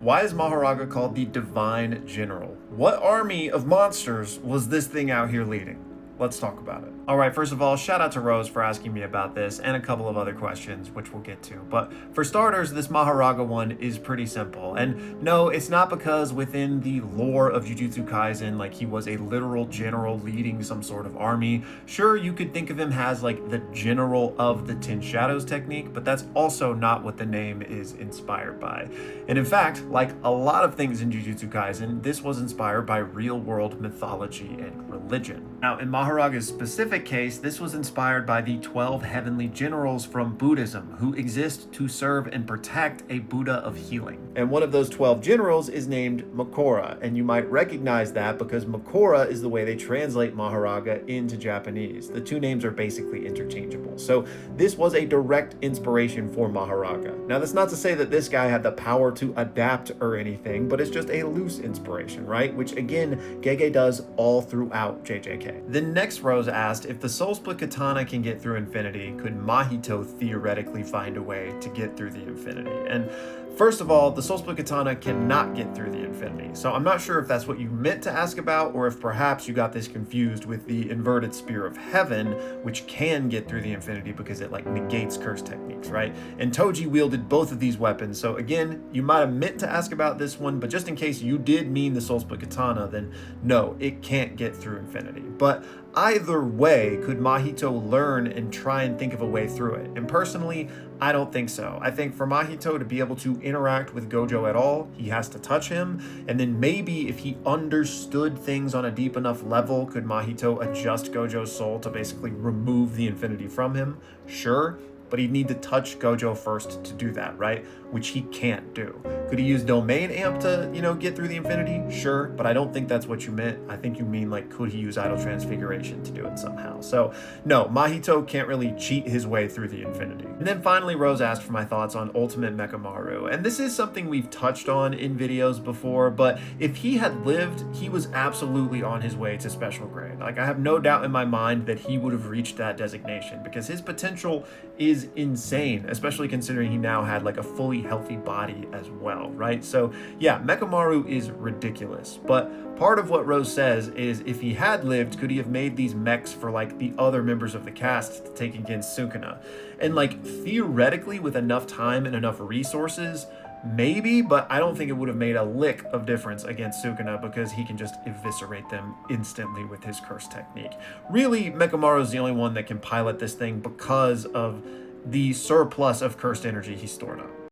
Why is Mahoraga called the Divine General? What army of monsters was this thing out here leading? Let's talk about it. All right, first of all, shout out to Rose for asking me about this and a couple of other questions, which we'll get to. But for starters, this Mahoraga one is pretty simple. And no, it's not because within the lore of Jujutsu Kaisen, like he was a literal general leading some sort of army. Sure, you could think of him as like the general of the Ten Shadows technique, but that's also not what the name is inspired by. And in fact, like a lot of things in Jujutsu Kaisen, this was inspired by real-world mythology and religion. Now, in Mahoraga's specific case, this was inspired by the 12 heavenly generals from Buddhism who exist to serve and protect a Buddha of healing. And one of those 12 generals is named Makora, and you might recognize that because Makora is the way they translate Mahoraga into Japanese. The two names are basically interchangeable. So this was a direct inspiration for Mahoraga. Now, that's not to say that this guy had the power to adapt or anything, but it's just a loose inspiration, right? Which again, Gege does all throughout JJK. The next Rose asked, if the Soul Split Katana can get through infinity, could Mahito theoretically find a way to get through the infinity? And first of all, the Soul Split Katana cannot get through the infinity. So I'm not sure if that's what you meant to ask about, or if perhaps you got this confused with the inverted spear of heaven, which can get through the infinity because it like negates curse techniques, right? And Toji wielded both of these weapons. So again, you might have meant to ask about this one, but just in case you did mean the Soul Split Katana, then no, it can't get through infinity. But either way, could Mahito learn and try and think of a way through it? And personally, I don't think so. I think for Mahito to be able to interact with Gojo at all, he has to touch him. And then maybe if he understood things on a deep enough level, could Mahito adjust Gojo's soul to basically remove the infinity from him? Sure. But he'd need to touch Gojo first to do that, right? Which he can't do. Could he use Domain Amp to, get through the infinity? Sure, but I don't think that's what you meant. I think you mean like, could he use Idol Transfiguration to do it somehow? So no, Mahito can't really cheat his way through the infinity. And then finally, Rose asked for my thoughts on Ultimate Mechamaru. And this is something we've touched on in videos before, but if he had lived, he was absolutely on his way to special grade. Like I have no doubt in my mind that he would have reached that designation because his potential is insane, especially considering he now had like a fully healthy body as well, right? So yeah, Mechamaru is ridiculous, but part of what Rose says is if he had lived, could he have made these mechs for like the other members of the cast to take against Sukuna? And like theoretically with enough time and enough resources, maybe, but I don't think it would have made a lick of difference against Sukuna because he can just eviscerate them instantly with his curse technique. Really, Mechamaru is the only one that can pilot this thing because of the surplus of cursed energy he stored up.